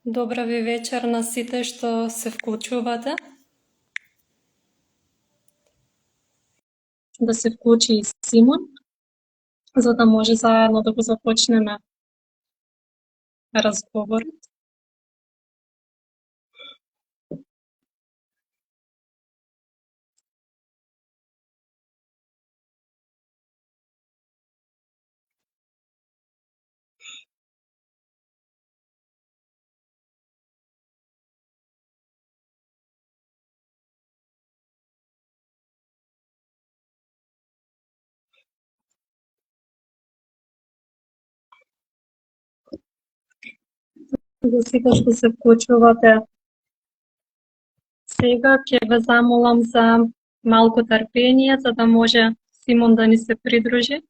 Добра ви вечер на сите што се вклучувате. Да се вклучи и Симон, за да може заедно да го започнеме разговорот. За сите што се вклучувате сега, ќе ве замолам за малку трпение, за да може Симон да ни се придружи.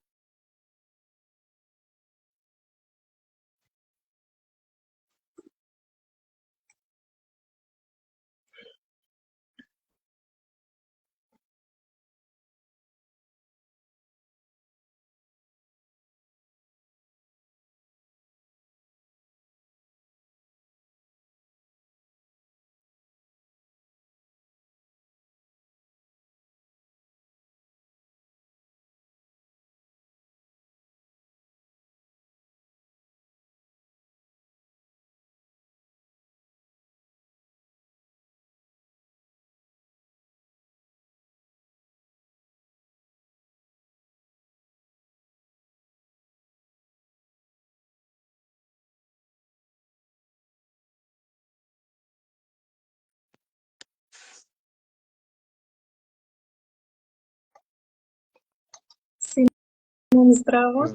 Симон, здраво.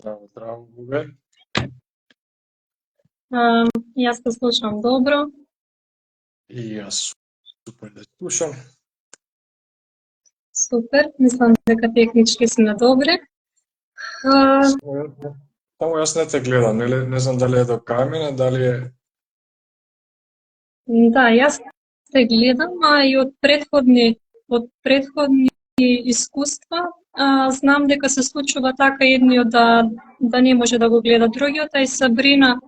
Здраво, Буге. Јас те слушам добро. И јас супер да слушам. Супер, мислам дека технички сме добри. Само јас не те гледам, не знам дали е до камера, дали е... Да, јас те гледам, а и од претходни искуства, знам дека се случува така едниот да не може да го гледа другиот, а и Сабрина,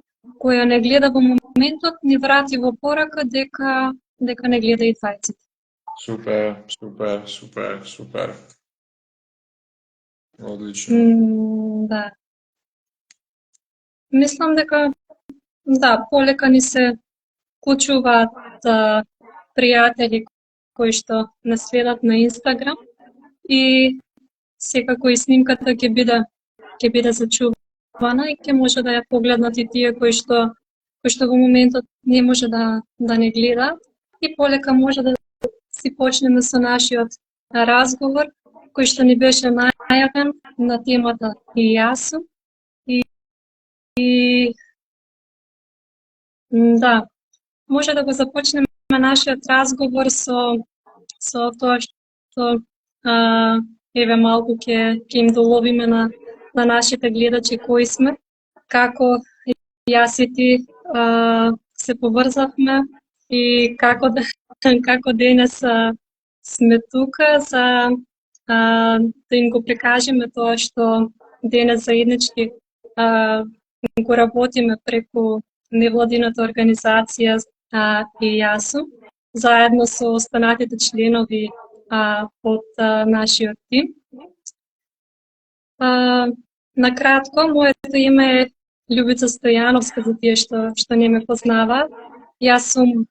која не гледа во моментот, ни врати во порака дека не гледа и двајците. Супер. Одлично. Да. Мислам дека, да, полека ни се вклучуваат пријатели кои што не следат на Инстаграм и секако и снимката ќе биде зачувана и ќе може да ја погледнат и тие кои што во моментот не може да не гледаат и полека може да си почнеме со нашиот разговор кој што ни беше најавен на темата и јас сум и да, може да го започнеме нашиот разговор со тоа што еве малку ќе им доловиме на нашите гледачи кои сме, како јас и ти се поврзавме и како денес сме тука за да им го прикажеме тоа што денес заеднички го работиме преку невладината организација и јас сум, заедно со останатите членови од нашиот тим. Накратко, моето име е Љубица Стојановска, за тие што не ме познаваат. Јас сум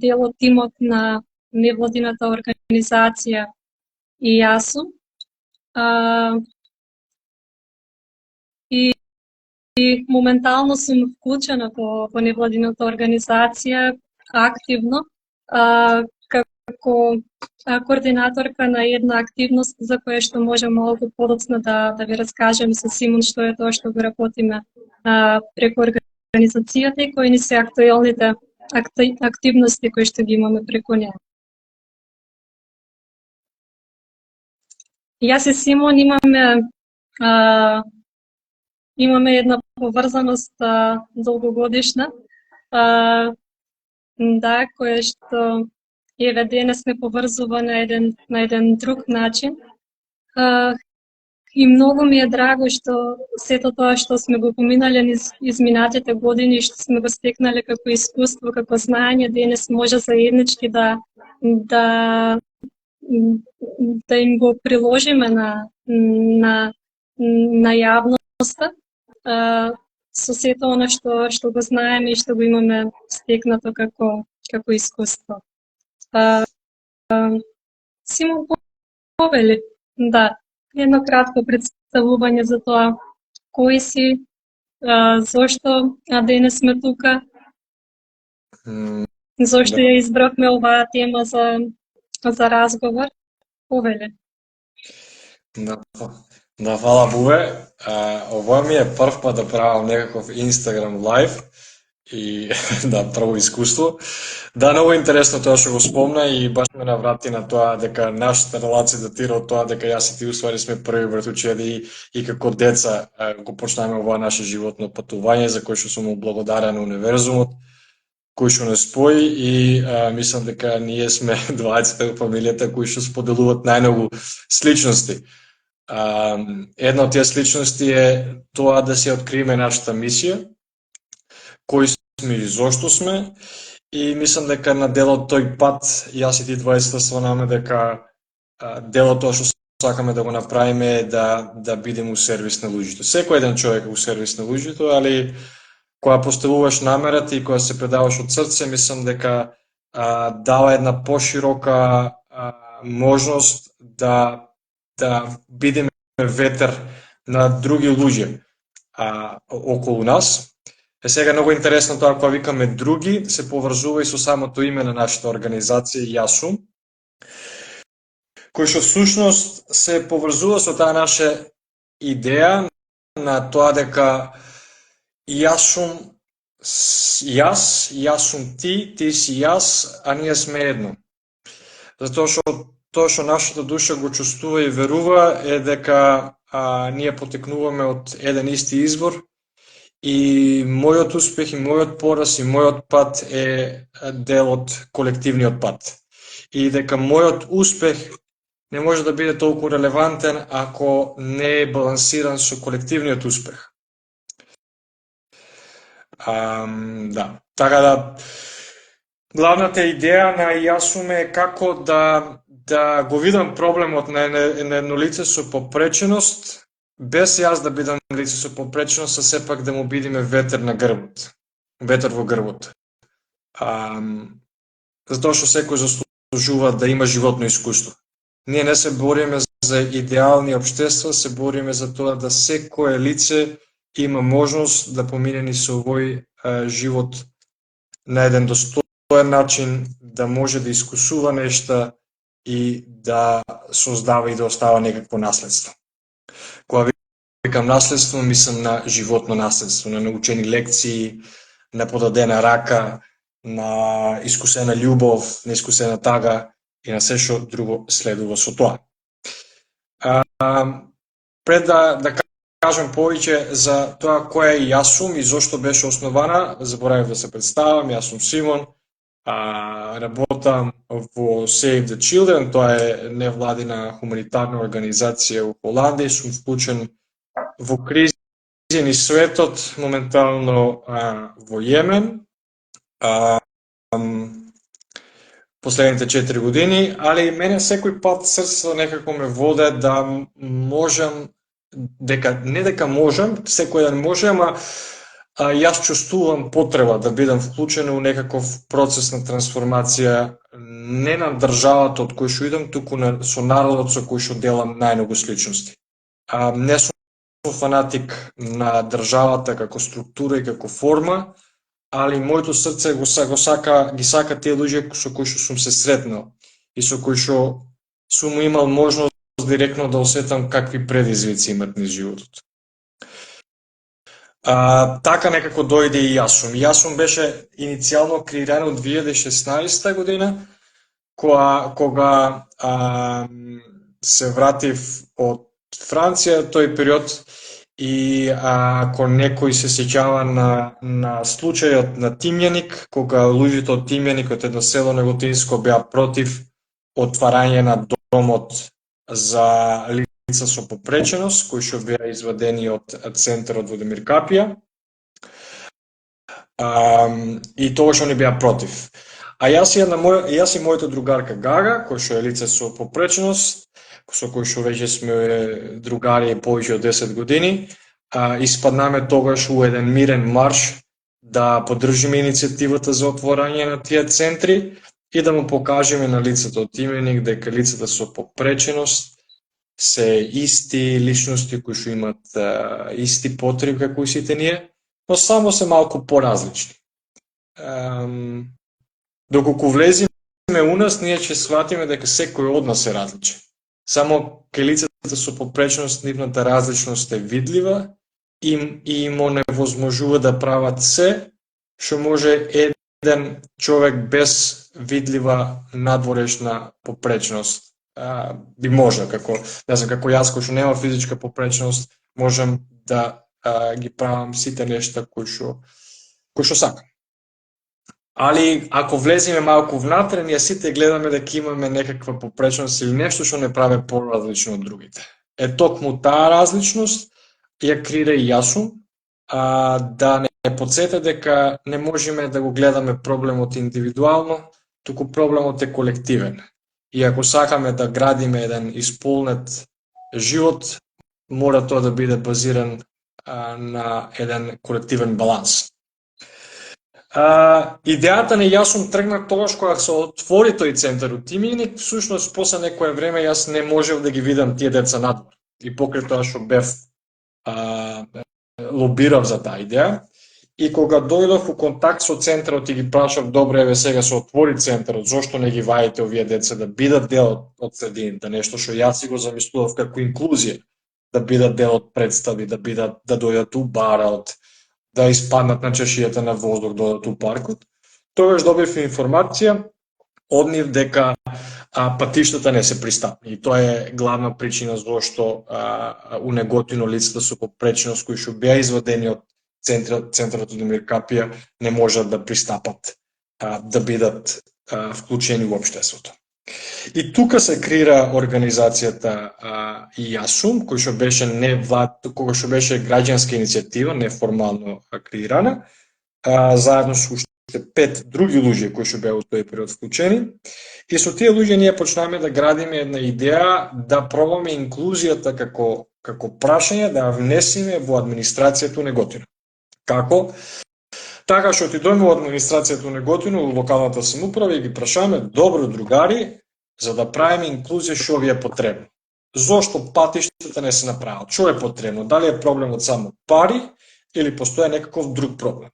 дел од тимот на невладината организација и јас сум. И моментално сум вклучена во невладината организација активно, како координаторка на една активност за која што може малку подоцна да ви раскажем со Симон што е тоа што го работиме преку организацијата и кои ни се актуелните активности кои што ги имаме преку неа. Јас и Симон имаме една поврзаност долгогодишна, да, која што еве денес ме поврзува на еден друг начин. И многу ми е драго што сето тоа што сме го поминале низ изминатите години, што сме го стекнале како искуство, како знаење, денес може заеднички да им го приложиме на јавноста, со сето она што го знаеме и што го имаме стекнато како искуство. Симон повели, да, едно кратко представување за тоа кој си, зошто денес сме тука, зошто ја избравме оваа тема за разговор. Повели. Да, фала Буве. Ова ми е прв пат да правам некаков Instagram live и да, прво искуство. Да, многу интересно тоа што го спомна и баш ме наврати на тоа дека нашата релација датира од тоа дека јас и ти уствари сме први братучеди и како деца го почнаме ова наше животно патување за кој што сум му благодарен на универзумот кој што не спои и мислам дека ние сме двајцата во фамилијата кои што споделуваат најмногу сличности. Една од тие сличности е тоа да се откриеме нашата мисија, кои сме и зошто сме, и мислам дека на дел од тој пат, јас и ти двајцата сванаме дека дел од тоа што сакаме да го направиме е да бидеме у сервис на луѓето. Секој еден човек е у сервис на луѓето, али кога поставуваш намерата и кога се предаваш од срце, мислам дека дава една поширока можност да бидеме ветер на други луѓе околу нас. Сега многу интересно тоа кога викаме други, се поврзува и со самото име на нашата организација Јасум, кој што всушност се поврзува со таа наша идеја на тоа дека јас сум ти, ти си јас, а ние сме едно. Затоа што тоа што нашата душа го чувствува и верува е дека ние потекнуваме од еден исти извор и мојот успех и мојот пораз и мојот пат е дел од колективниот пат. И дека мојот успех не може да биде толку релевантен ако не е балансиран со колективниот успех. Да, така да, главната идеја на Јасум е како да го видам проблемот на едно лице со попреченост, без јас да бидам лице со попреченост, а сепак да му бидиме ветер на грбот, ветер во грбот. Затоа што секој заслужува да има животно искуство. Ние не се бориме за идеални општества, се бориме за тоа да секое лице има можност да помине низ овој живот на еден достоен начин, да може да искусува нешта и да создава и да остава некакво наследство. Кога викам наследство, мислам на животно наследство, на научени лекции, на подадена рака, на искусена љубов, на искусена тага и на се што друго следува со тоа. Пред да кажам повеќе за тоа која е Јасум и зошто беше основана, заборавив да се представам, јас сум Симон, работам во Save the Children, тоа е невладина хуманитарна организација во Холандија, сум вклучен во кризи низ светот, моментално во Јемен, последните 4 години, али мене секој пат срцето некако ме воде да можам, дека можам, секој ден може, ама јас чувствувам потреба да бидам вклучен у некаков процес на трансформација, не на државата од кој што идам, туку со народот со кој што делам најмногу сличности. Не сум фанатик на државата како структура и како форма, али моето срце ги сака тие луѓе со кои што сум се сретнал и со кои што сум имал можност директно да осетам какви предизвици имат низ животот. Така некако дојде и Јасум. Јасум беше иницијално креиран од 2016 година, кога се вратив од Франција тој период и ако некој се сеќава на случајот на Тимјаник, кога луѓето од Тимјаник, од едно село Неготинско, беа против отварање на домот за лица со попреченост кои што беа извадени од центарот во Демиркапија. И тогаш они беа против. А јас и мојата другарка Гага, кој што е лице со попреченост, со кој што веќе сме другари повеќе од 10 години, испаднаме тогаш у еден мирен марш да поддржиме иницијативата за отворање на тие центри и да му покажеме на лицето од именик дека лицата со попреченост се исти личности кои што имат исти потреби како и сите ние, но само се малку поразлични. Доколку влеземе у нас, ние ќе сватиме дека секој од нас е различен. Само кај лицата со попреченост нивната различност е видлива и им оневозможува да прават се што може еден човек без видлива надворешна попреченост би можел, како јас кој што нема физичка попреченост, можам да ги правам сите нешта кои што сакам. Али ако влеземе малку внатре, ние сите гледаме дека имаме некаква попреченост или нешто што не прави поразлично од другите. Токму таа различност ја креира и Јасум, да не подсете дека не можеме да го гледаме проблемот индивидуално, туку проблемот е колективен. И ако сакаме да градиме еден исполнет живот, мора тоа да биде базиран на еден колективен баланс. Идејата на Јасум тргна тогаш кога се отвори тој центар од именик, всушност после некое време јас не можев да ги видам тие деца надвор. И покрај тоа што бев лобирав за таа идеја. И кога дојдов у контакт со центарот и ги прашав, добре, еве сега се отвори центарот, зошто не ги ваите овие деца да бидат дел од средината, нешто што јас си го замислував како инклузија, да бидат дел од представи, да дојдат у барот, да испаднат на чешијата на воздух, додат у паркот. Тогаш добив информација од нив дека патиштата не се пристапни. И тоа е главна причина зашто у Неготино лицата со попреченост кои што беа извадени од центарот од Демиркапија не можат да пристапат да бидат вклучени во општеството. И тука се креира организацијата и Јасум, кој што беше кој што беше граѓанска иницијатива, неформално креирана, заедно со уште 5 други луѓе кои што беа во тој период вклучени. И со тие луѓе ние почнаме да градиме една идеја да пробаме инклузијата како прашање да внесеме во администрацијата у Неготино. Како? Така што отидоме во администрацијата у Неготино, во локалната самоуправа и ги прашаме, добро другари, за да правиме инклузија што ви е потребно. Зошто патиштата не се направат? Што е потребно? Дали е проблемот само пари или постои некаков друг проблем?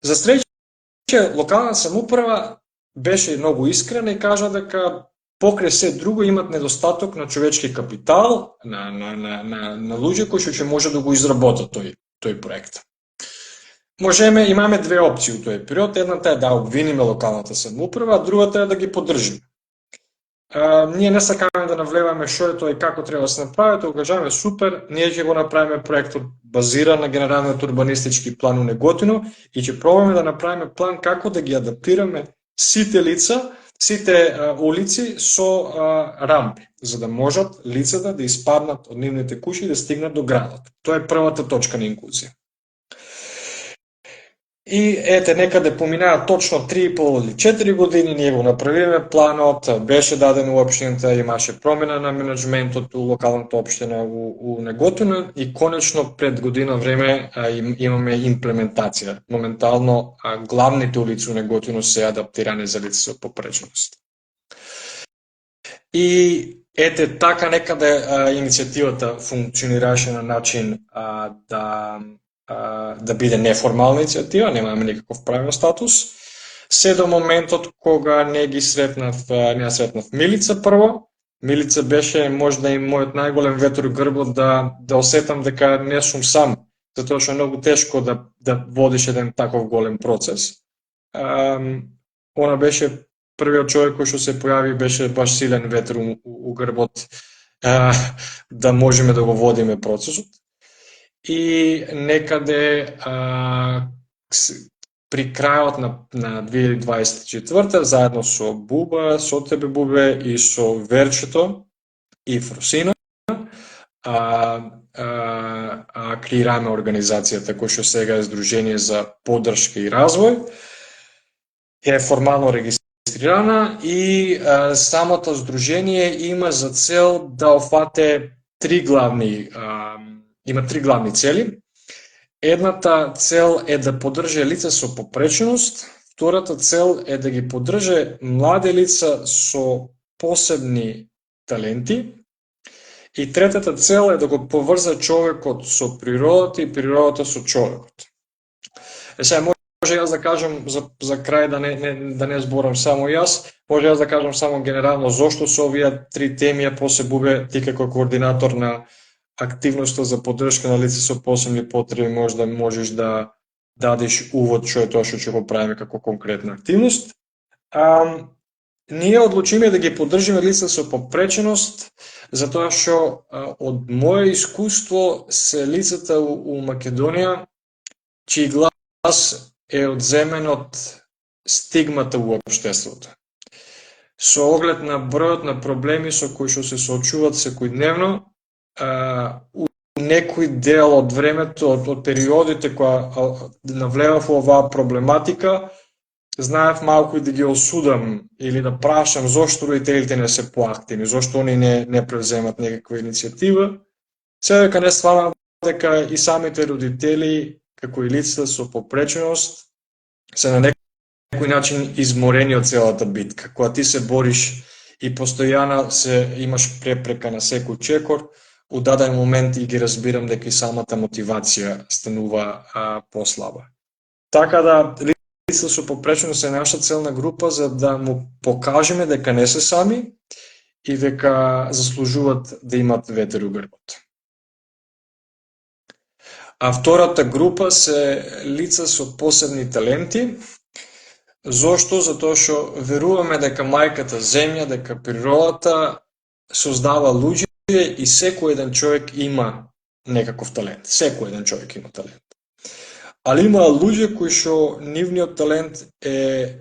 За среќа, локална самоуправа беше многу искрена и кажа дека покрај се друго имат недостаток на човечки капитал, на луѓе кои што може да го изработат тој проект. Имаме две опции у тој период. Едната е да обвиниме локалната самоуправа, а другата е да ги поддржиме. Ние не сакаме да навлеваме што е тоа и како треба да се направи, тоа кажаме супер, ние ќе го направиме проектот базиран на генералниот урбанистички план у Неготино и ќе пробаме да направиме план како да ги адаптираме сите лица, сите улици со рампи, за да можат лицата да испаднат од нивните куќи и да стигнат до градот. Тоа е првата точка на инклузија. И некаде поминаа точно 3,5 или 4 години, ние го направивме планот, беше даден у општината, имаше промена на менеджментот у локалната општина у Неготино и конечно пред година време имаме имплементација. Моментално главните улици у Неготино се адаптирани за лица со попреченост. И така некаде иницијативата функционираше на начин да биде неформална иницијатива, немаме никаков правен статус, се до моментот кога не сретнав Милица прво. Милица беше можда и мојот најголем ветер у грбот да осетам дека не сум сам, затоа што е многу тешко да водиш еден таков голем процес. Она беше првиот човек кој што се појави, беше баш силен ветер у грбот да можеме да го водиме процесот. И некаде при крајот на 2024 заедно со Буба, со тебе Бубе и со Верчето и Фросина, креираме организацијата која што сега е Сдружение за поддршка и развој. Е формално регистрирана и самото здружение има за цел да офате три главни цели. Едната цел е да поддржи лица со попреченост, втората цел е да ги поддржи млади лица со посебни таленти и третата цел е да го поврза човекот со природата и природата со човекот. Сега може јас да кажам за крај да не зборам само јас, може јас да кажам само генерално зошто се овие три теми, а после Бубе ти како координатор на активноста за поддршка на лица со посебни потреби можеш да дадеш увод што е тоа што ќе го правиме како конкретна активност. Ние одлучиме да ги поддржиме лица со попреченост, затоа што од моје искуство се лицата у Македонија чиј глас е одземен од стигмата у општеството. Со оглед на бројот на проблеми со кои што се соочуваат секојдневно, у некој дел од времето, од периодите која навлегав во оваа проблематика, знаев малку и да ги осудам или да прашам зошто родителите не се поактивни, зошто они не превземат некаква иницијатива. Се дека не стварам дека и самите родители, како и лица со попреченост, се на некој начин изморени од целата битка. Кога ти се бориш и постојано имаш препрека на секој чекор, у даден момент и ги разбирам дека и самата мотивација станува послаба. Така да, лица со попреченост е наша целна група за да му покажеме дека не се сами и дека заслужуваат да имат ветер у грбот. А втората група се лица со посебни таленти. Зошто? Затоа што веруваме дека мајката земја, дека природата создава луѓе и секој еден човек има некаков талент. Секој еден човек има талент. Али има луѓе кои што нивниот талент е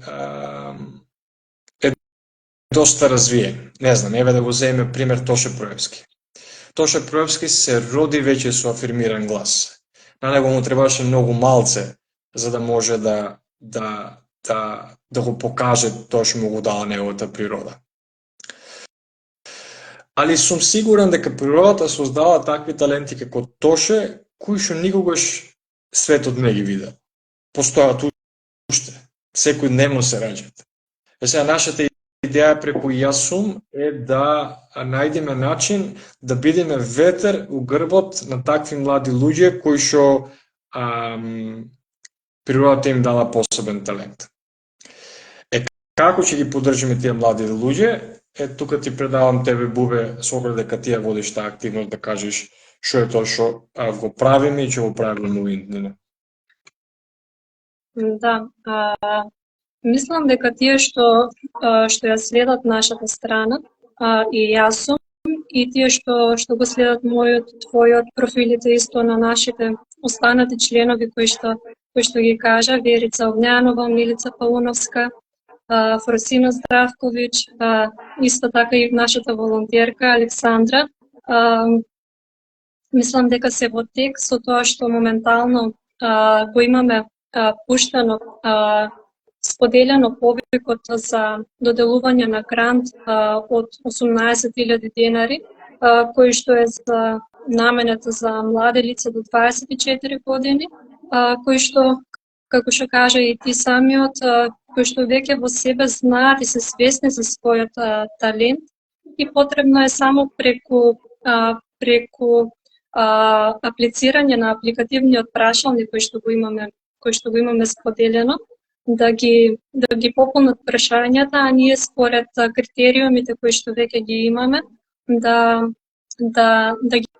доста развиен. Не знам, еве да го земеме пример Тоше Проевски. Тоше Проевски се роди веќе со афирмиран глас. На него му требаше многу малце за да може да го покаже тоа што му го дала неговата природа. Али сум сигурен дека природата создава такви таленти како Тоше, кои што никогаш светот не ги видел. Постојат уште. Секојдневно се раѓаат. Сега нашата идеја преку Јасум е да најдеме начин да бидеме ветер у грбот на такви млади луѓе кои што природата им дала посебен талент. Како ќе ги поддржиме тие млади луѓе? Тука ти предавам тебе, Бубе, со оглед дека ти ја водиш таа активност, да кажеш што е тоа што го правиме и ќе го правиме во иднина. Да, мислам дека тие што ја следат нашата страна и Јасум и тие што го следат мојот, твојот, профилите исто на нашите останати членови кои што ги кажа, Верица Огњанова, Милица Пауновска, Фросина Здравковиќ, исто така и нашата волонтерка Александра. Мислам дека се во тек со тоа што моментално го имаме пуштено, споделено повикот за доделување на грант од 18.000 денари, кој што е наменет за млади лица до 24 години, кој што, како што кажа и ти самиот, кои што веќе во себе знаат и се свесни за својот талент и потребно е само преку аплицирање на апликативниот прашалник кој што го имаме споделено, да ги пополнат прашањата, а ние според критериумите кои што веќе ги имаме да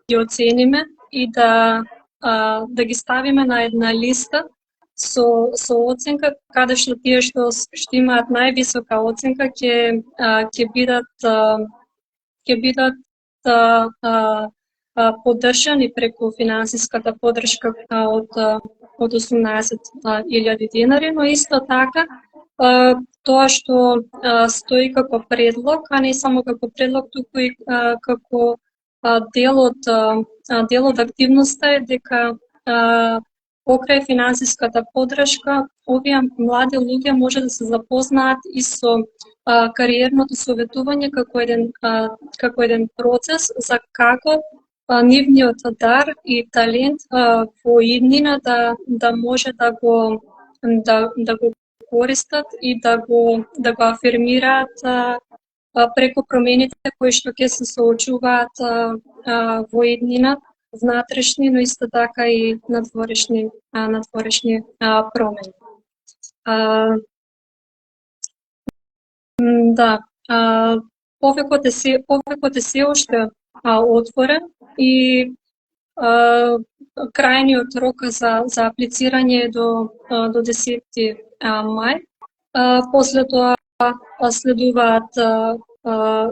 ги оцениме и да ги ставиме на една листа со оценка, каде што тие што имаат највисока оценка ќе бидат поддржани преку финансиската поддршка од 18.000 денари, но исто така тоа што стои како предлог, а не само како предлог, туку и како дел од активноста е дека покрај финансиската поддршка, овие млади луѓе може да се запознаат и со кариерното советување како еден процес за како нивниот дар и талент во иднина да може да го користат и да го афирмираат преку промените кои што ќе се соочуваат во иднина, внатрешни, но исто така и надворешни промени. Да, повикот е се уште отворен и крајниот рок за аплицирање е до 10 мај. После тоа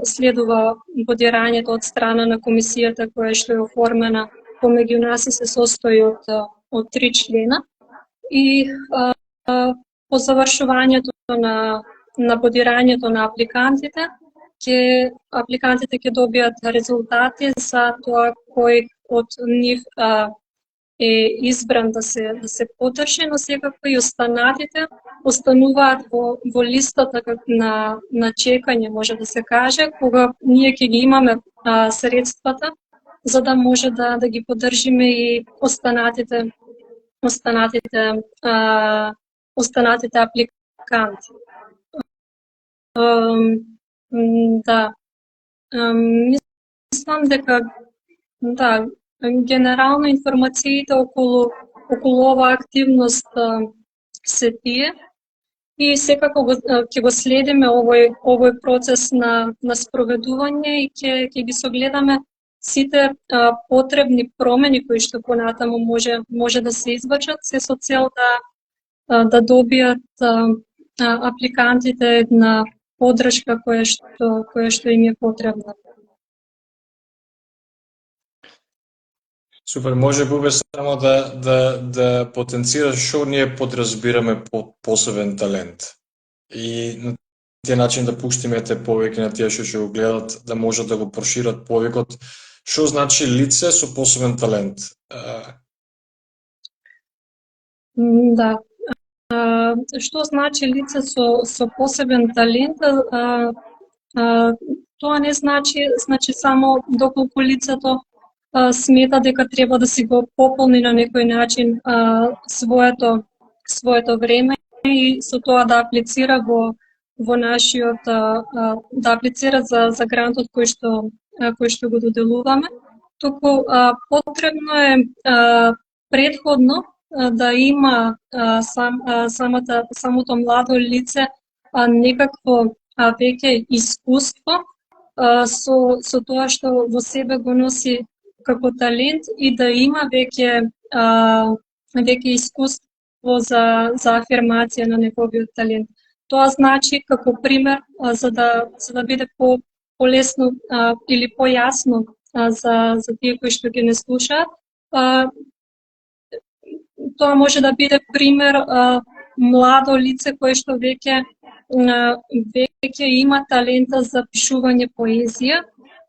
следува бодирањето од страна на комисијата која што е оформена помеѓу нас и се состои од 3 члена и по завршувањето на бодирањето на апликантите ќе добијат резултати за тоа кој од нив е избран да се поддржи, но секако и останатите остануваат во листата на чекање, може да се каже, кога ние ќе ги имаме средствата за да може да ги поддржиме и останатите апликанти. Да, мислам дека генерално информациите околу оваа активност се тие и секако ќе го следиме овој процес на спроведување и ќе ги согледаме сите потребни промени кои што понатаму може да се извршат, се со цел да добијат апликантите една поддршка која што им е потребна. Супер, може би само да потенцираш што ние подразбираме под посебен талент. И на тие начин да пуштиме те повеќе на тие што ќе го гледат, да можат да го прошират повикот. Што значи лице со посебен талент? Да. Што значи лице со посебен талент? Тоа не значи само доколку лицето смета дека треба да си го пополни на некој начин своето време и со тоа да аплицира во нашиот да аплицира за грантот кој што го доделуваме, туку потребно е претходно да има самото младо лице некакво веќе искуство со тоа што во себе го носи како талент и да има веќе искуство за афирмација на неговиот талент. Тоа значи како пример за да биде полесно или појасно за тие кои што ги не слушаат. Тоа може да биде пример младо лице кое што веќе има талента за пишување поезија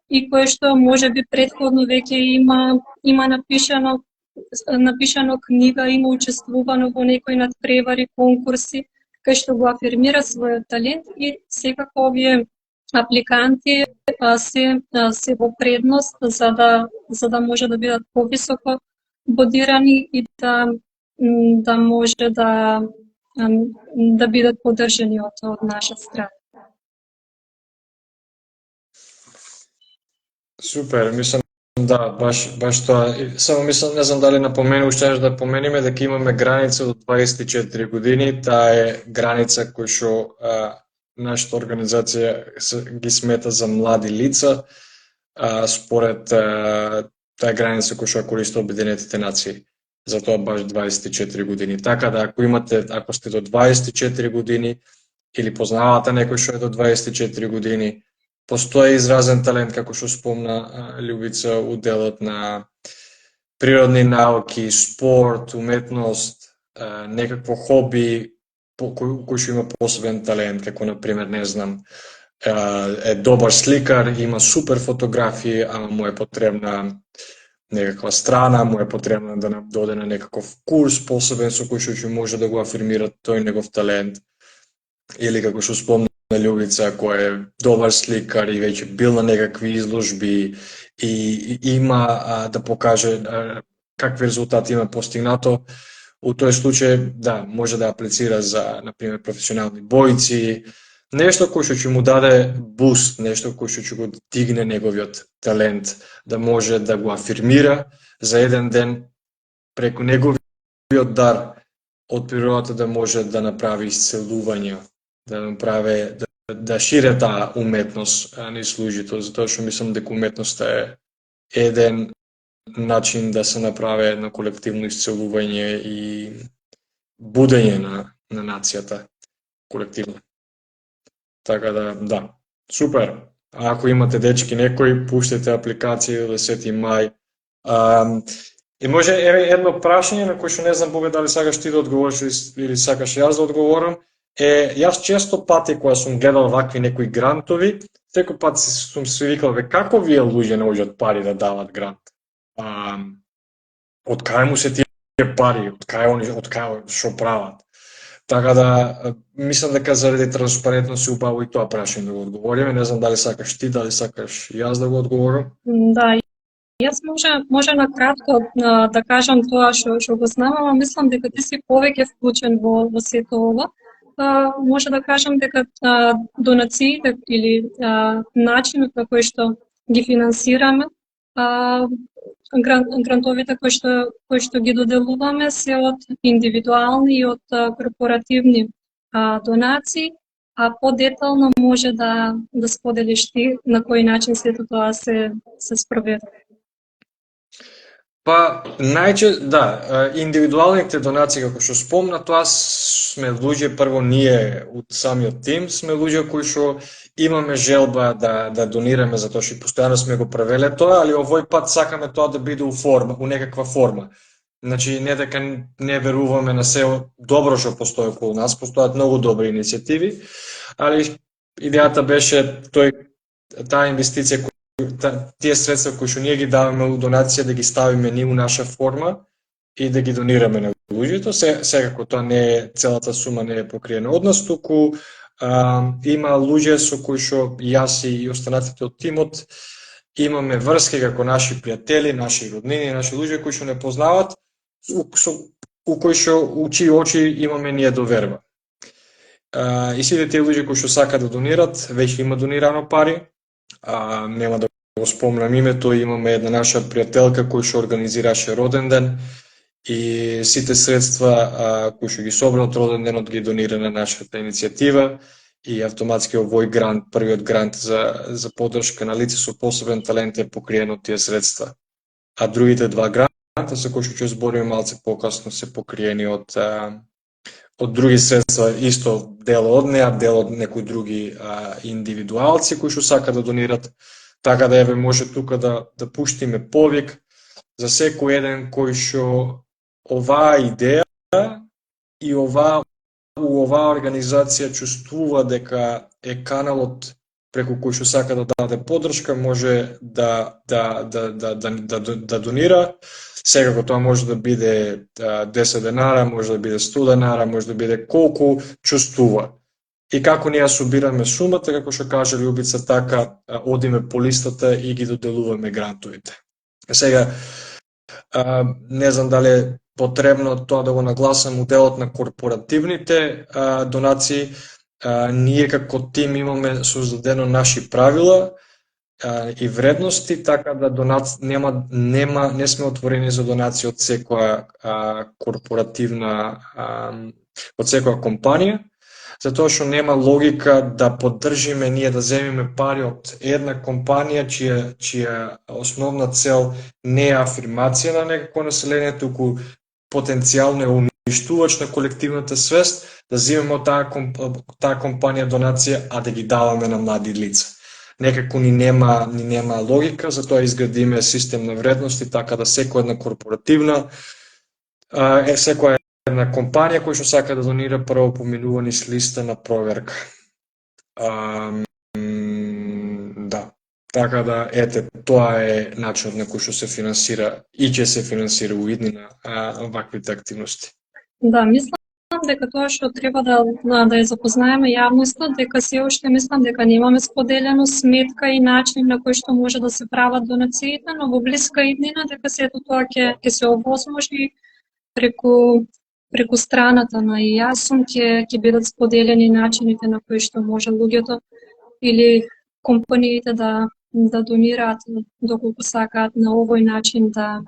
и кое што може би претходно веќе има напишано книга, има учествувано во некои надпревари, конкурси, кај што го афирмира својот талент и секако овие апликанти се во предност за да може да бидат повисоко бодирани и да може да бидат поддржани од наша страна. Супер, мислам да, баш тоа. Само мислам, не знам дали напомену, уште да помениме дека имаме граница од 24 години, таа е граница која што нашата организација ги смета за млади лица, според таа граница која што користи Обединетите нации. Затоа баш 24 години. Така да ако сте до 24 години или познавате некој што е до 24 години, постои изразен талент, како што спомна Љубица, у делот на природни науки, спорт, уметност, некакво хоби, кој што има посебен талент, како, например, не знам, е добар сликар, има супер фотографии, ама му е потребна некаква страна, му е потребно да доде на некаков курс посебен со кој што може да го афирмира тој негов талент. Или како што спомна Љубица, кој е добар сликар и веќе бил на некакви изложби и има да покаже какви резултати има постигнато. У тој случај, да, може да аплицира за, например, професионални бојци, нешто кој што ќе му даде буст, нешто кој што ќе го дигне неговиот талент, да може да го афирмира за еден ден преку неговиот дар од природата да може да направи исцелување, да направи да шире таа уметност низ луѓето, затоа што мислам дека уметноста е еден начин да се направи едно колективно исцелување и будење на нацијата колективно. Така да, супер. А ако имате дечки некои, пуштете апликација до 10 мај. И може едно прашање на кое што не знам Бобе дали сакаш ти да одговориш или сакаш јас да одговорам. Јас често пати кога сум гледал вакви некои грантови, секој пат сум се викал како вие луѓе наоѓаат пари да дават грант. Од кај му се тие пари, од кај што прават. Така да, мислам дека заради транспарентност е убаво и тоа прашање да го одговориме. Не знам дали сакаш ти, дали сакаш јас да го одговорам. Да, јас може на кратко да кажам тоа што го знам, ама мислам дека ти си повеќе вклучен во сето ова. Може да кажам дека донациите или начинот на кој што ги финансираме, грантовите кои што ги доделуваме се од индивидуални и од корпоративни донации, а подетално може да споделиш ти на кој начин сето тоа се спроведе. Па, индивидуалните донации, како што спомна, тоа сме луѓе, прво ние од самиот тим, сме луѓе кои што имаме желба да донираме, затоа што постојано сме го правеле тоа, али овој пат сакаме тоа да биде у некаква форма. Значи, не дека не веруваме на се добро што постои околу нас, постојат многу добри иницијативи, али идејата беше таа инвестиција, тие средства кои што ние ги даваме у донација да ги ставиме ние у наша форма и да ги донираме на луѓето. Секако тоа не е, целата сума не е покриена од нас, туку има луѓе со кои што јас и останатите од тимот имаме врски како наши пријатели, наши роднини, наши луѓе кои што не познават, у кои што очи имаме ние доверба. И сите тие луѓе кои што сакаат да донират, веќе има донирано пари. Нема да го спомнам името, имаме една наша пријателка која што организираше роден ден и сите средства кои што ги собра од роден денот ги донира на нашата иницијатива и автоматски овој грант, првиот грант за поддршка на лице со посебен талент е покриен од тие средства. А другите два гранта за кои што ќе збориме малце покасно се покриени од други средства, исто дел од неа, дел од некои други индивидуалци кои што сакаат да донират. Така да може тука да пуштиме повик за секој еден кој што оваа идеја и оваа организација чувствува дека е каналот преку кој што сака да даде поддршка, може да донира. Секако тоа може да биде 10 денара, може да биде 100 денара, може да биде колку чувствува. И како ние собираме сумата, како што каже Љубица, така одиме по листата и ги доделуваме грантовите. Сега, не знам дали е потребно тоа да го нагласам моделот на корпоративните донации. Ние како тим имаме создадено наши правила и вредности, така да не сме отворени за донации од секоја корпоративна, од секоја компанија, затоа што нема логика да поддржиме ние да земеме пари од една компанија чија основна цел не е афирмација на некако население, туку потенцијално е уништувач на колективната свест, да земеме од таа компанија донација, а да ги даваме на млади лица. Некако ни нема логика, затоа изградиме систем на вредности, така да секоја една корпоративна, секоја една компанија која што сака да донира, прво поминува низ листа на проверка. Така да, ете, тоа е начинот на кој што се финансира и ќе се финансира у иднина ваквите активности. Да, мислам дека тоа што треба да ја запознаеме јавноста, дека се уште мислам дека немаме споделено сметка и начин на кој што може да се прават донациите, но во блиска иднина дека сето тоа ќе се овозможи преку страната на ИАСУН ќе бидат споделени начините на кои што може луѓето или компаниите да донираат доколку сакаат на овој начин да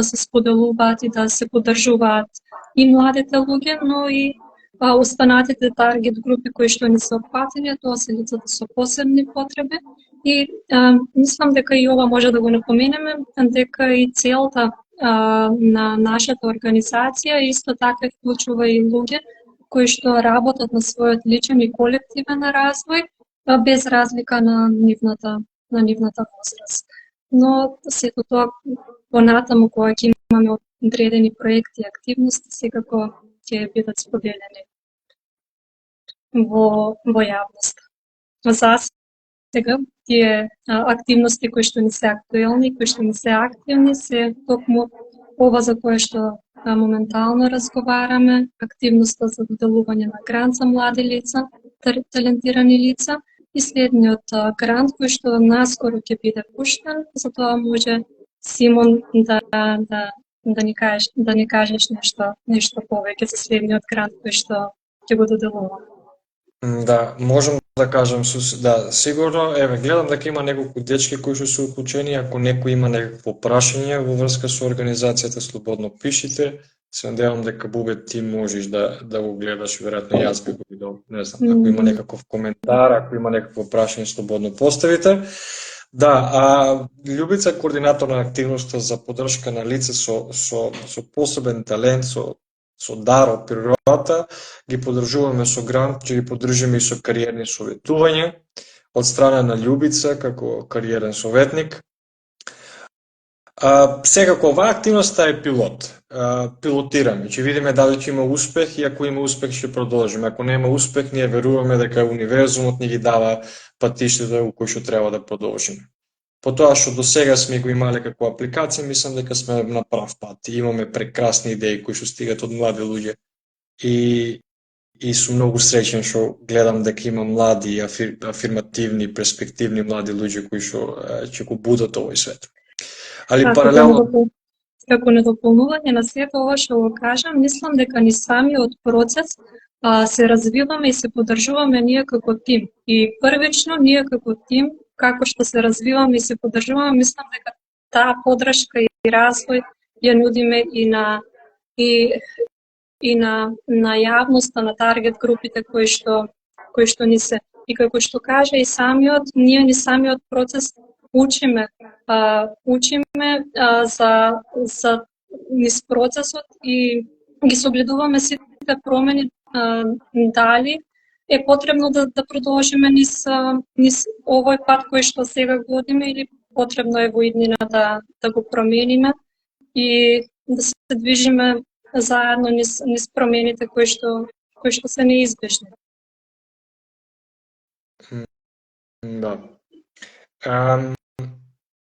се споделуваат и да се поддржуваат и младите луѓе, но и останатите таргет групи кои што не се опфатени, тоа се лицата со посебни потреби. И мислам дека и ова може да го напоменеме, дека и целта на нашата организација исто така вклучува и луѓе кои што работат на својот личен и колективен развој, без разлика на нивната возраст. Но сето тоа понатаму кога ќе имаме одредени проекти и активности, секако ќе бидат споделени во јавноста. За сега тие активности кои што не се актуелни, кои што не се активни, се токму ова за кое што моментално разговараме, активноста за доделување на грант за млади лица, талентирани лица, и следниот грант кој што наскоро ќе биде пуштен, за тоа може Симон да ни кажеш нешто повеќе за следниот грант кој што ќе го доделуваме. Да, можам да кажам, да, сигурно, еве, гледам дека има неколку дечки кои што се уклучени, ако некој има некакво прашање во врска со организацијата, слободно пишите. Се надевам дека Бубе ти можеш да го гледаш, веројатно јас би го видел, не знам, ако има некаков коментар, ако има некакво прашање, слободно поставите. Да, Љубица е координатор на активноста за поддршка на лица со посебен талент, со дар од природата, ги поддржуваме со грант, ќе ги поддржиме и со кариерни советувања од страна на Љубица како кариерен советник. Секако, оваа активност е пилот. Пилотираме, ќе видиме дали ќе има успех и ако има успех ќе продолжиме. Ако нема успех, ние веруваме дека универзумот ни ги дава патиштата во кои што треба да продолжиме. По тоа што до сега сме го имале како апликација, мислам дека сме на прав пат. Имаме прекрасни идеи кои што стигат од млади луѓе и сум многу среќен што гледам дека има млади, афирмативни, перспективни млади луѓе кои што ќе го будат овој свет. Али паралелно како недополнување на сето ова што го кажам, мислам дека ни самиот процес се развиваме и се поддржуваме ние како тим. И првично ние како тим, како што се развиваме и се поддржуваме, мислам дека таа поддршка и развој ја нудиме и на јавноста, на таргет групите кои што ни се. И како што кажа и самиот, ние ни самиот процес учиме за низ процесот и ги согледуваме сите промени, дали е потребно да продолжиме низ овој пат кој што сега годиме или потребно е во иднина да го промениме и да се движиме заедно низ промените кои што се неизбежни. Да.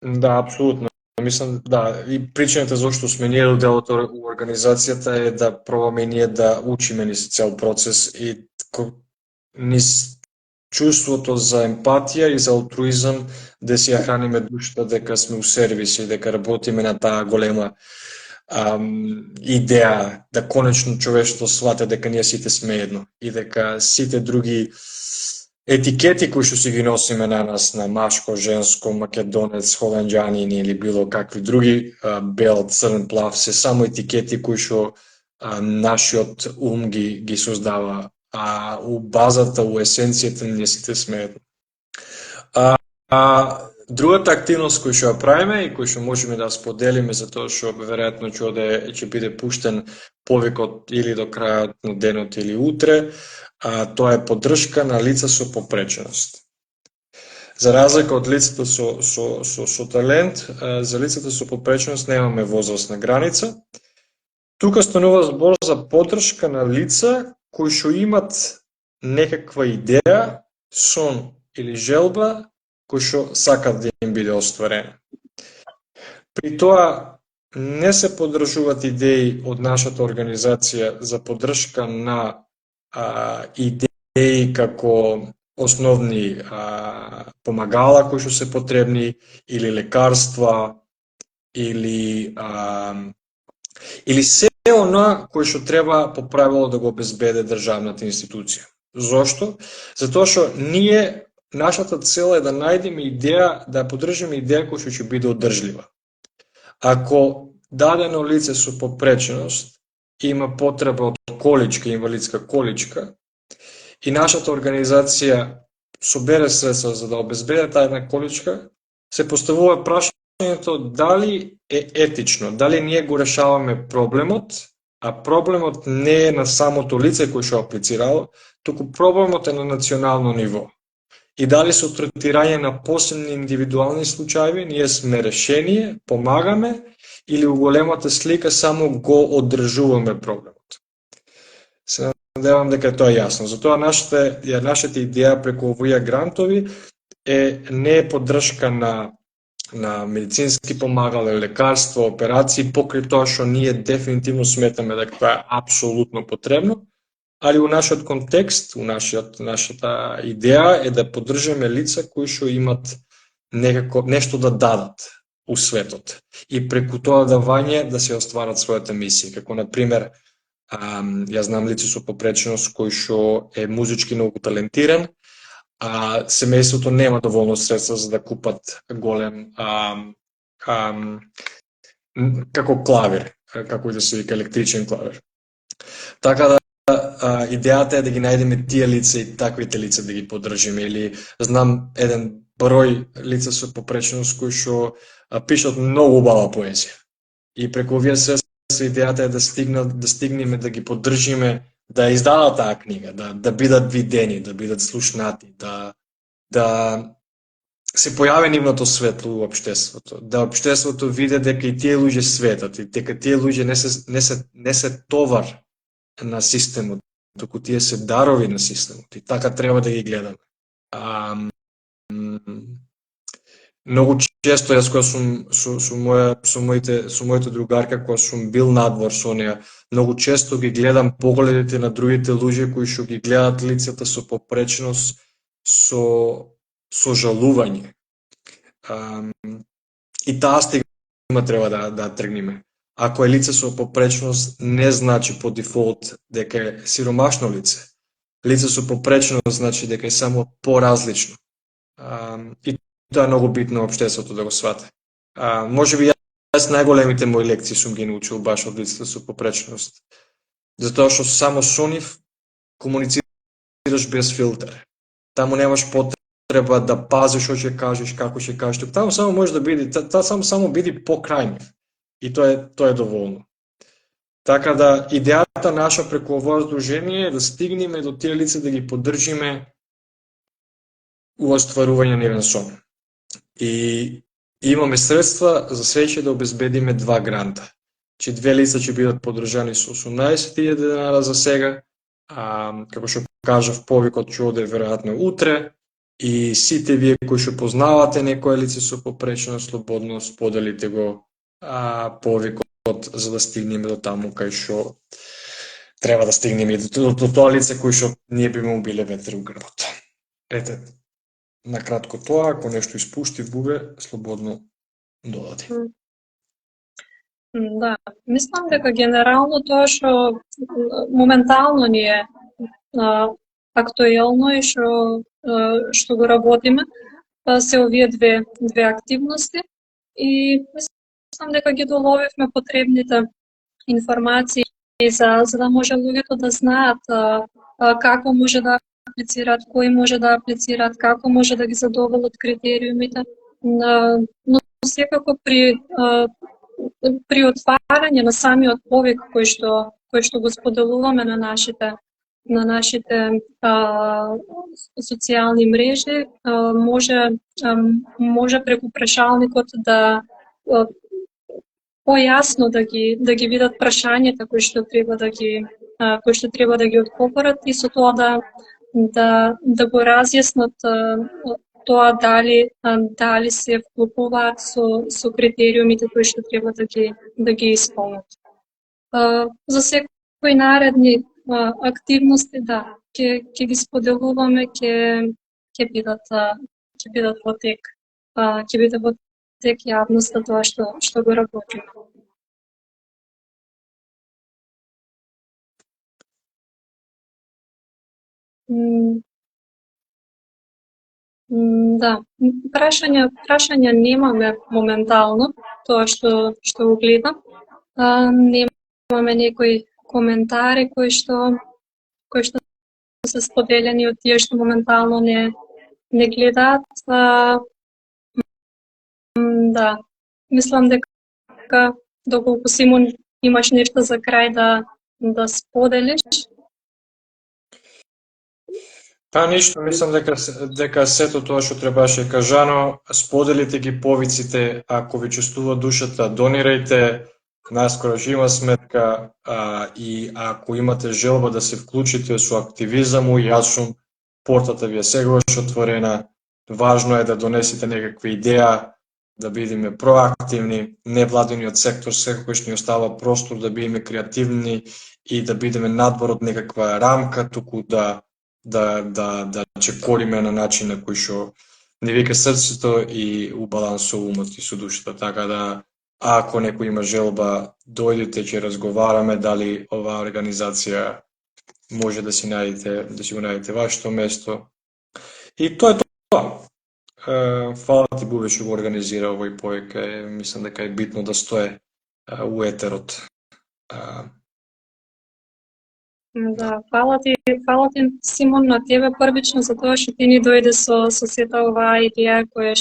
Да, апсолутно. Мислам, да, и причината зашто сме ние делот у организацијата е да пробаме ние да учиме низ цел процес и низ чувството за емпатија и за алтруизам да си ја храниме душата дека сме у сервис и дека работиме на таа голема идеја да конечно човештвото свате дека ние сите сме едно и дека сите други етикети кои што си ги носиме на нас, на машко, женско, македонец, холанѓанин или било какви други, бел, црн, плав, се само етикети кои што нашиот ум ги создава, а у базата, у есенцијата ние сите сме едно. Другата активност која што ја правиме и која што можеме да споделиме за тоа што веројатно ќе биде пуштен повикот или до крајот на денот или утре, тоа е поддршка на лица со попреченост. За разлика од лицата со талент, за лицата со попреченост немаме возрастна граница. Тука станува збор за поддршка на лица кои што имат некаква идеја, сон или желба кои што сакат да им биде остварено. При тоа не се поддржуваат идеи од нашата организација за поддршка на идеи како основни помагала кои што се потребни, или лекарства, или се она кој што треба по правило да го обезбеде државната институција. Зошто? Затоа што нашата цел е да најдеме идеја, да поддржиме идеја која што ќе биде одржлива. Ако дадено лице со попреченост има потреба од количка, инвалидска количка, и нашата организација собере средства за да обезбеде таа една количка, се поставува прашањето дали е етично, дали ние го решаваме проблемот, а проблемот не е на самото лице кој што аплицирало, туку проблемот е на национално ниво. И дали со третирање на посебни индивидуални случаи ние сме решение, помагаме, или у големата слика само го одржуваме проблемот. Се надевам дека тоа е јасно. Затоа нашата идеја преку овие грантови не е поддршка на медицински помагала, лекарства, операции, покрај тоа што ние дефинитивно сметаме дека тоа е апсолутно потребно, али у нашиот контекст, нашата идеја е да поддржиме лица кои што имат нешто да дадат у светот и преку тоа давање да се остварат својата мисија, како на пример јас знам лице со попреченост кој што е музички многу талентиран, а семејството нема доволно средства за да купат голем како клавир, како и да се вика електричен клавир. Така да идејата е да ги најдеме тие лица и таквите лица да ги поддржиме, или знам еден број лица со попреченост кои што пишат многу убава поезија. И преку овие средства идејата е да стигнеме да ги поддржиме, да издадат таа книга, да бидат видени, да бидат слушнати, да се појави нивното светло во општеството, да општеството види дека и тие луѓе светат, и дека тие луѓе не се товар на системот, туку тие се дарови на системот, и така треба да ги гледаме. Многу често јас кога сум со моите другарка, кога сум бил надвор со неа, многу често ги гледам погледите на другите луѓе кои што ги гледат лицата со попреченост со жалување. И таа стигма треба да тргнеме. Ако е лице со попреченост, не значи по дефолт дека е сиромашно лице. Лице со попреченост значи дека е само поразлично. И тоа е многу битно општеството да го свате. Можеби јас најголемите мои лекции сум ги научил баш од лицето со попреченост. Затоа што само со нив комуницираш без филтер. Таму немаш потреба да пазиш што ќе кажеш, како ќе кажеш. Таму само може да биде, само биди покрај нив. И тоа е доволно. Така да идејата наша преку овој здружение е да стигнеме до тие лица, да ги поддржиме у остварување на нивен сон. И имаме средства за среќа да обезбедиме 2 гранта. Че 2 лица ќе бидат поддржани со 18.000 денара за сега, како што кажав, повикот ќе оде веројатно утре, и сите вие кои што познавате некое лице со попреченост, слободно споделите го повикот за да стигнеме до таму кај што треба да стигнеме, до тоа лице кој што ние би му биле ветер у грбот. Ете, на кратко тоа, ако нешто испуштив бубе, слободно додади. Да, мислам дека генерално тоа што моментално ни е актуелно и што го работиме, се овие две активности, и мислам дека ги доловивме потребните информации за да може луѓето да знаат како може да аплицираат, кои може да аплицираат, како може да ги задоволат критериумите, но секако при отварање на самиот повик кој што го споделуваме на нашите социјални мрежи, може преку прашалникот да појасно да ги видат прашањата кои што треба да ги одговорат, и со тоа да го разјаснат тоа дали се вклопуваат со критериумите кои што треба да ги исполнат. За секои наредни активности, да, ќе ги споделуваме, ќе бидат во тек. Ќе биде во тек јавноста тоа што го работиме. Да, прашања немаме моментално, тоа што го гледам. Немаме некои коментари кои што се споделени од тие што моментално не гледаат. Да, мислам дека доколку Симон имаш нешто за крај да споделиш. Па ништо, мислам дека сето тоа што требаше кажано, споделите ги повиците, ако ви чувствува душата, донирајте, наскоро ќе има сметка, и ако имате желба да се вклучите со активизам, јас портата ви е сегаш отворена, важно е да донесете некаква идеја, да бидеме проактивни, невладиниот сектор секогаш ни остава простор да бидеме креативни и да бидеме надвор од некаква рамка, туку да чекориме на начин на кој што не вика срцето и убалансува умот и со душата. Така да, ако некој има желба, дојдете, ќе разговараме дали оваа организација може да си го најдете вашето место. И тоа е тоа. Фала ти, Бубе, што го организира овој проект. Мислам дека е битно да стое у етерот. Да, фала ти, Симон, на тебе првично за тоа што ти ни дојде со сета оваа идеја која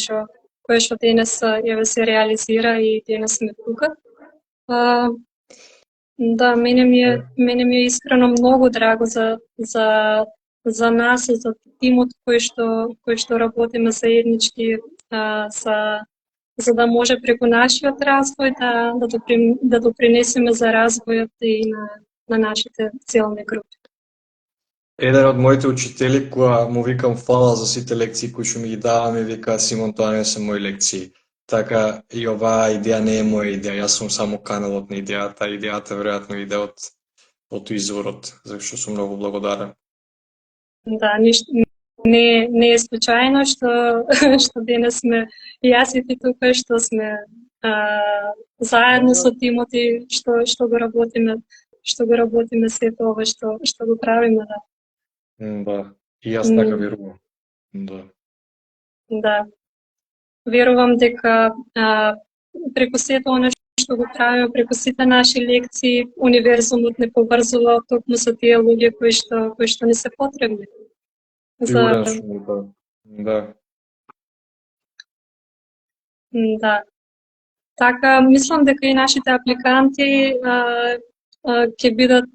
што денес се реализира и денес сме тука. Да, мене ми е искрено многу драго за нас, за тимот кој што работиме заеднички, за да може преку нашиот развој да допринесеме за развојот и на нашите целни групи. Еден од моите учители, која му викам фала за сите лекции кои што ми ги дава, ми вика: Симон, тоа не се мои лекции. Така и оваа идеја не е моја идеја, јас сум само каналот на идејата, идејата веројатно иде од изворот, за што сум многу благодарен. Да, не е случајно што денес сме јас и ти тука, што сме заедно со тимот и што го работиме сето ова што го правиме, да. Да, и јас така верувам. Да. Да. Верувам дека преку сето она што го правиме, преку сите наши лекции, универзумот не поврзува токму со тие луѓе кои што не се потребни. Сигурен сум, да. Да. Така, мислам дека и нашите апликанти ќе бидат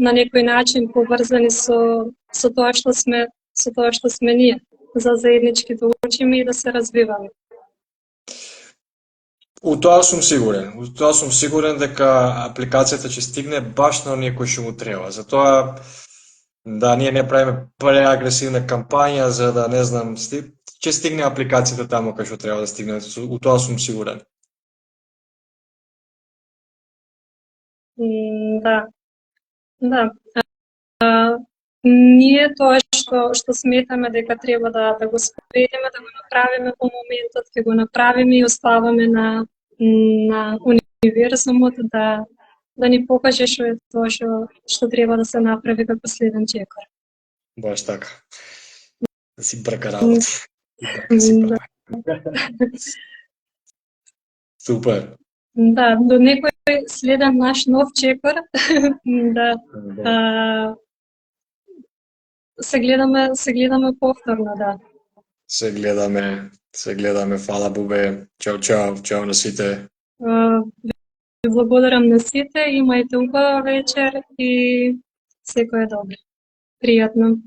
на некој начин поврзани со тоа што сме ние, за заеднички да учиме и да се развиваме. У тоа сум сигурен дека апликацијата ќе стигне баш на некој што му треба. Затоа да ние не правиме преагресивна кампања за да не знам, ќе стигне апликацијата таму кај што треба да стигне. У тоа сум сигурен. Да. Ние тоа што сметаме дека треба да го спроведеме, да го направиме во моментот, ќе го направиме и оставаме на универзумот да ни покаже што е тоа што треба да се направи како следен чекор. Баш така. Да си брка работи. Супер. Да, до некој следен наш нов чекор, да. Се гледаме повторно, да. Се гледаме. Фала, Бубе. Чао на сите. Ви благодарам на сите, имајте убава вечер и секој е добро. Пријатно.